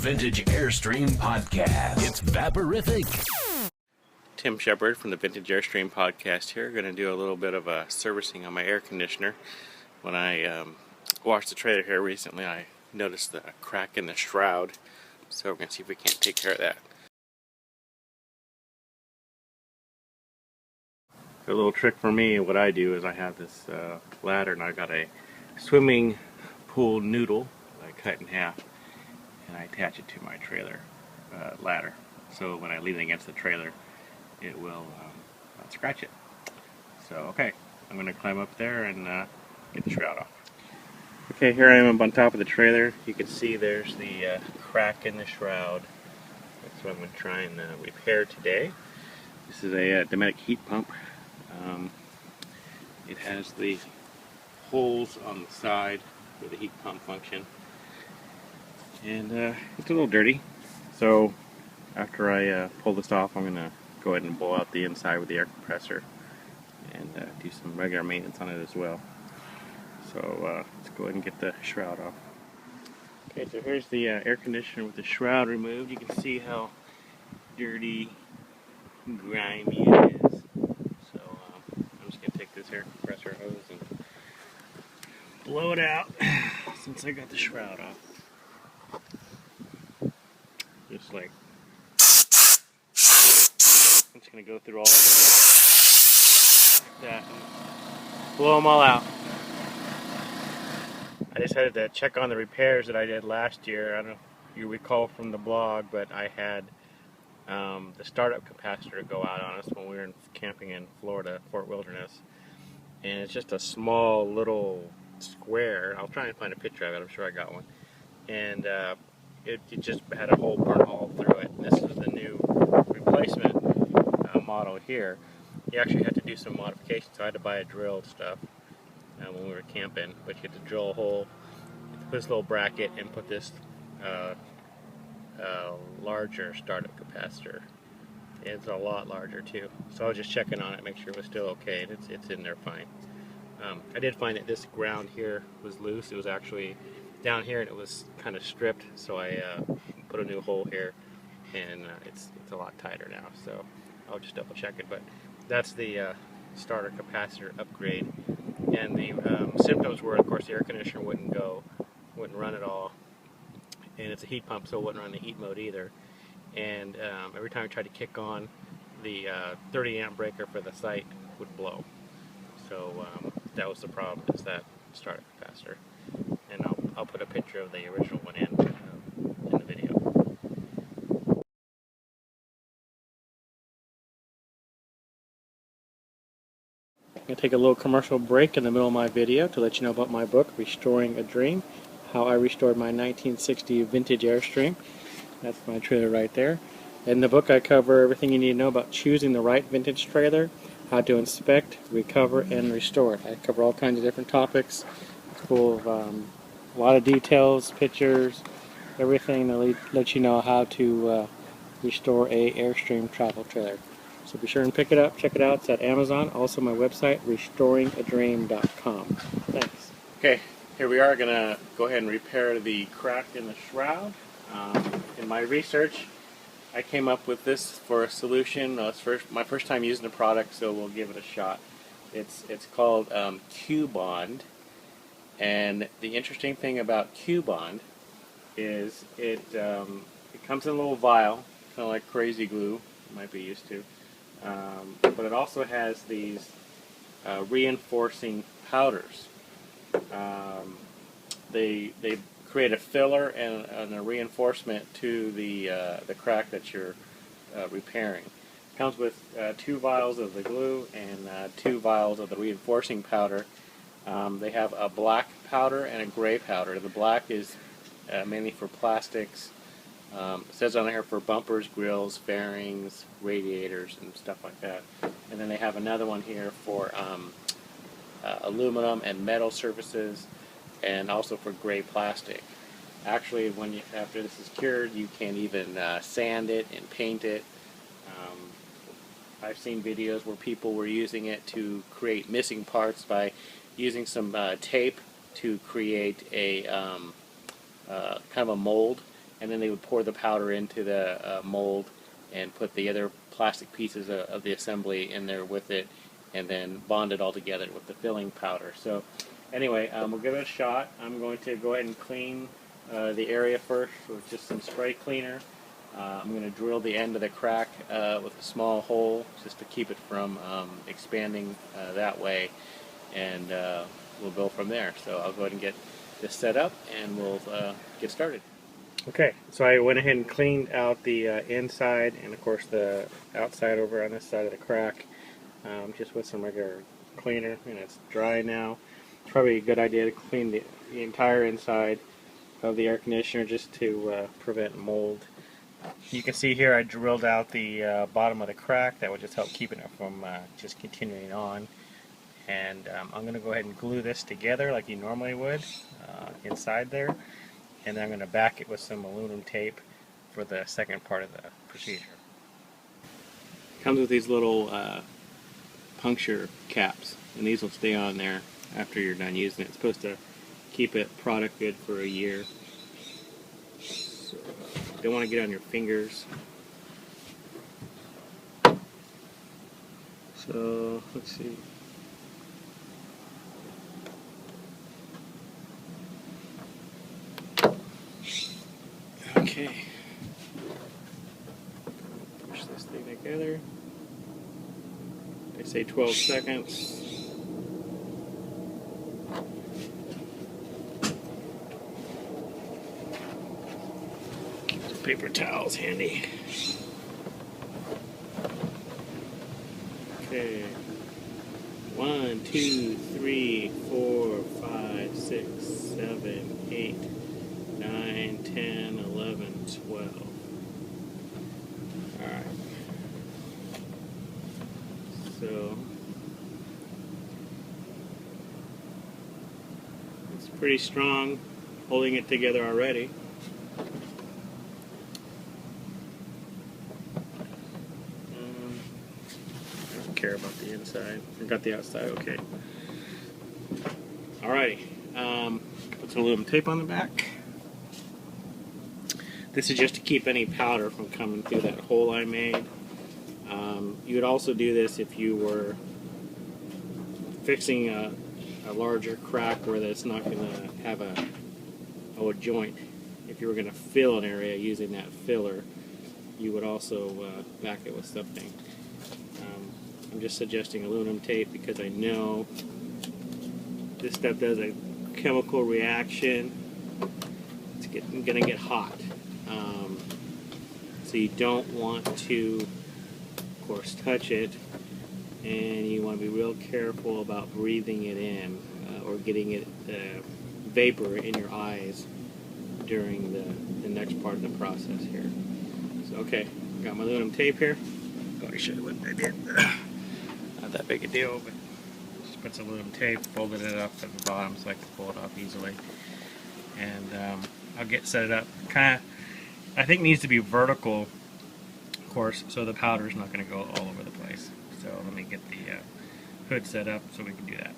Vintage Airstream Podcast. It's vaporific. Tim Shepard from the Vintage Airstream Podcast here. Going to do a little bit of a servicing on my air conditioner. When I washed the trailer here recently, I noticed the crack in the shroud. So we're going to see if we can't take care of that. A little trick for me, what I do is I have this ladder, and I've got a swimming pool noodle that I cut in half, and I attach it to my trailer ladder. So when I lean it against the trailer, it will not scratch it. So okay, I'm going to climb up there and get the shroud off. Okay, here I am up on top of the trailer. You can see there's the crack in the shroud. That's what I'm going to try and repair today. This is a Dometic heat pump. It has the holes on the side for the heat pump function, and it's a little dirty. So after I pull this off, I'm going to go ahead and blow out the inside with the air compressor and do some regular maintenance on it as well. So let's go ahead and get the shroud off. Okay, so here's the air conditioner with the shroud removed. You can see how dirty, grimy it is. So I'm just going to take this air compressor hose and blow it out since I got the shroud off. Just like I'm just going to go through all of that and blow them all out. I decided to check on the repairs that I did last year. I don't know if you recall from the blog, but I had the startup capacitor go out on us when we were camping in Florida, Fort Wilderness. And it's just a small little square. I'll try and find a picture of it. I'm sure I got one. And it just had a whole burn hole through it. And this is the new replacement model here. You actually had to do some modifications, so I had to buy a drill and stuff when we were camping. But you had to drill a hole, put this little bracket, and put this larger startup capacitor. It's a lot larger too. So I was just checking on it, make sure it was still okay, and it's in there fine. I did find that this ground here was loose. It was actually down here and it was kind of stripped, so I put a new hole here, and it's a lot tighter now. So I'll just double check it. But that's the starter capacitor upgrade. And the symptoms were, of course, the air conditioner wouldn't run at all. And it's a heat pump, so it wouldn't run the heat mode either. And every time I tried to kick on, the 30 amp breaker for the site would blow. So that was the problem, is that starter capacitor. And I'll put a picture of the original one in the video. I'm going to take a little commercial break in the middle of my video to let you know about my book, Restoring a Dream, how I restored my 1960 vintage Airstream. That's my trailer right there. In the book I cover everything you need to know about choosing the right vintage trailer, how to inspect, recover, and restore it. I cover all kinds of different topics. It's full of a lot of details, pictures, everything to let you know how to restore a Airstream travel trailer. So be sure and pick it up, check it out. It's at Amazon. Also my website, restoringadream.com. Thanks. Okay, here we are going to go ahead and repair the crack in the shroud. In my research, I came up with this for a solution. It's my first time using the product, so we'll give it a shot. It's called QBond, and the interesting thing about QBond is it comes in a little vial, kind of like crazy glue you might be used to, but it also has these reinforcing powders. They create a filler and a reinforcement to the crack that you're repairing. It comes with 2 vials of the glue and 2 vials of the reinforcing powder. They have a black powder and a gray powder. The black is mainly for plastics. It says on here for bumpers, grills, fairings, radiators, and stuff like that. And then they have another one here for aluminum and metal surfaces, and also for gray plastic. Actually, after this is cured, you can even sand it and paint it. I've seen videos where people were using it to create missing parts by using some tape to create a kind of a mold, and then they would pour the powder into the mold and put the other plastic pieces of the assembly in there with it, and then bond it all together with the filling powder. So anyway, we'll give it a shot. I'm going to go ahead and clean the area first with just some spray cleaner. I'm going to drill the end of the crack with a small hole just to keep it from expanding that way, and we'll go from there. So I'll go ahead and get this set up and we'll get started. Okay, so I went ahead and cleaned out the inside and of course the outside over on this side of the crack, just with some regular cleaner, and it's dry now. It's probably a good idea to clean the entire inside of the air conditioner just to prevent mold. You can see here I drilled out the bottom of the crack. That would just help keeping it from just continuing on. And I'm going to go ahead and glue this together like you normally would inside there. And then I'm going to back it with some aluminum tape for the second part of the procedure. It comes with these little puncture caps, and these will stay on there after you're done using it. It's supposed to keep it product good for a year. So, don't want to get on your fingers. So let's see. Okay. Push this thing together. They say 12 seconds. Keep the paper towels handy. Okay. 1, 2, 3, 4, 5, 6, 7, 8, 9, 10, 11, 12. Alright. So, it's pretty strong, holding it together already. I don't care about the inside. I got the outside okay. Alrighty. Put some aluminum tape on the back. This is just to keep any powder from coming through that hole I made. You would also do this if you were fixing a larger crack where it's not going to have a joint. If you were going to fill an area using that filler, you would also back it with something. I'm just suggesting aluminum tape because I know this stuff does a chemical reaction. It's going to get hot. So you don't want to, of course, touch it, and you want to be real careful about breathing it in or getting it vapor in your eyes during the next part of the process here. So okay, got my aluminum tape here. Probably should have what I did. Not that big a deal, but just put some aluminum tape, folded it up at the bottom so I can pull it off easily, and I'll get set it up. Kind of, I think, needs to be vertical, of course, so the powder is not going to go all over the place. So let me get the hood set up so we can do that.